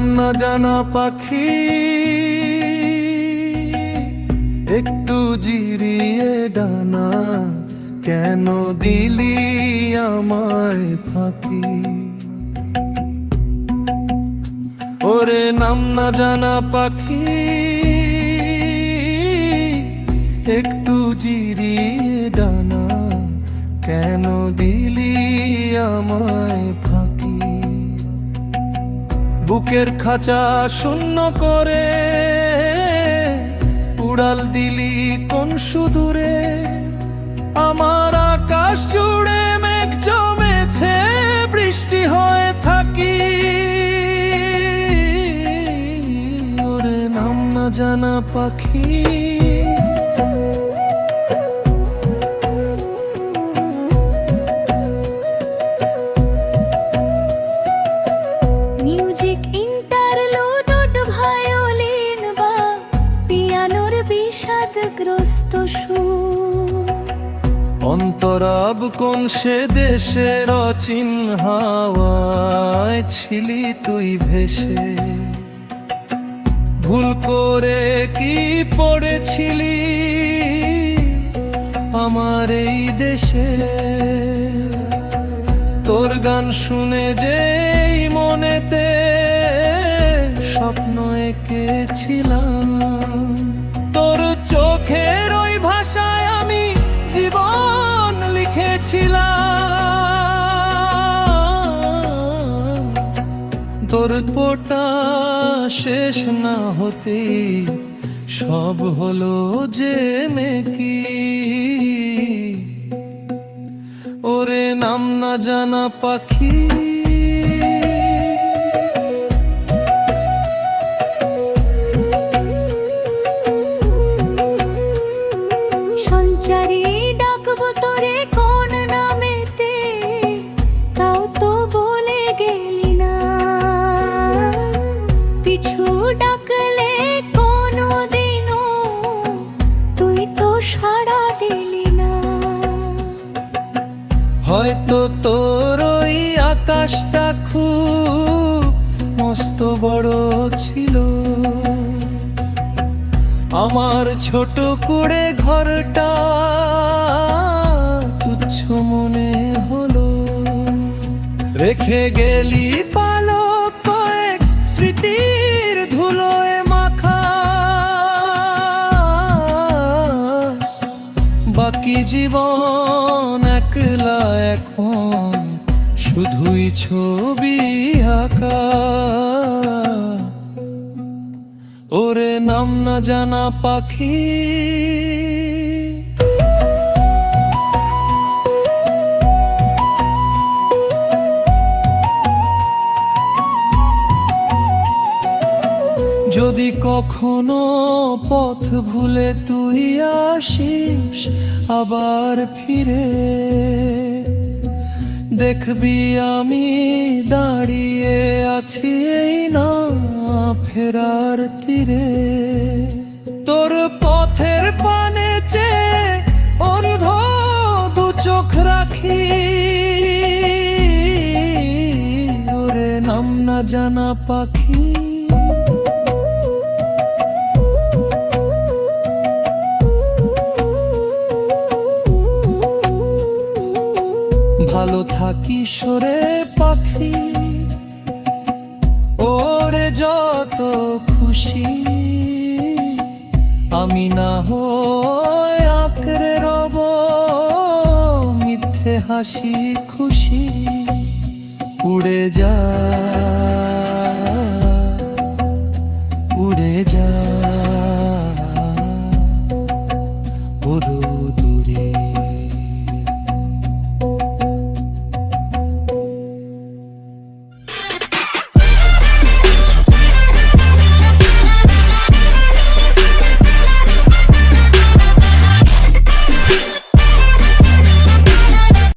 নাম না জানা পাখি, একটু জিরিয়ে ডানা, কেন দিলি আমায় ফাঁকি? ওরে নাম না জানা পাখি, একটু জিরিয়ে ডানা, কেন দিলি আমায় ফাঁকি? বুকের খাঁচা শূন্য করে উড়াল দিলি কোন সুদূরে, আমার আকাশ জুড়ে মেঘ জমেছে, বৃষ্টি হয়ে থাকি। ওরে নাম না জানা পাখি, মিউজিক ইন্টারলুড, ভায়োলিন বা পিয়ানোর বিষাদগ্রস্ত সুর, অন্তরাব কোন সে দেশের অচিন হাওয়ায় ছিলি তুই ভেসে? ভুল করে কি পড়েছিলি আমার এই দেশে? তোর গান শুনে যেই মনেতে স্বপ্ন এঁকেছিলাম, তোর চোখের ওই ভাষায় আমি জীবন লিখেছিলাম। তোর পোটা শেষ না হতে সব হলো জেনে কি? ওরে নাম না জানা পাখি, সঞ্চারী ডাকবো তোরে কোন নামেতে, তাও তো বলে গেলি না। পিছু ডাকলে কোনো দিনও তুই তো সাড়া দিলি না। হয়তো তোর ওই আকাশটা খুব মস্ত বড় ছিল, আমার ছোট করে ঘরটা তুচ্ছ মনে হলো। রেখে গেলি পালক কয়েক স্মৃতির ধুলোয় মাখা, বাকি জীবন একলা এখন শুধুই ছবি আঁকা। ওরে নাম না জানা পাখি, যদি কখনো পথ ভুলে তুই আসিস আবার ফিরে, দেখবি আমি দাঁড়িয়ে আছি এই না ফেরার তীরে। তোর পথের পানে চেয়ে অন্ধ দু চোখ রাখি, ওরে নাম না জানা পাখি। ভালো থাকি সরে পাখি, ওরে যত খুশি, আমি না হয় আঁকড়ে রব মিথ্যে হাসি খুশি। উড়ে যা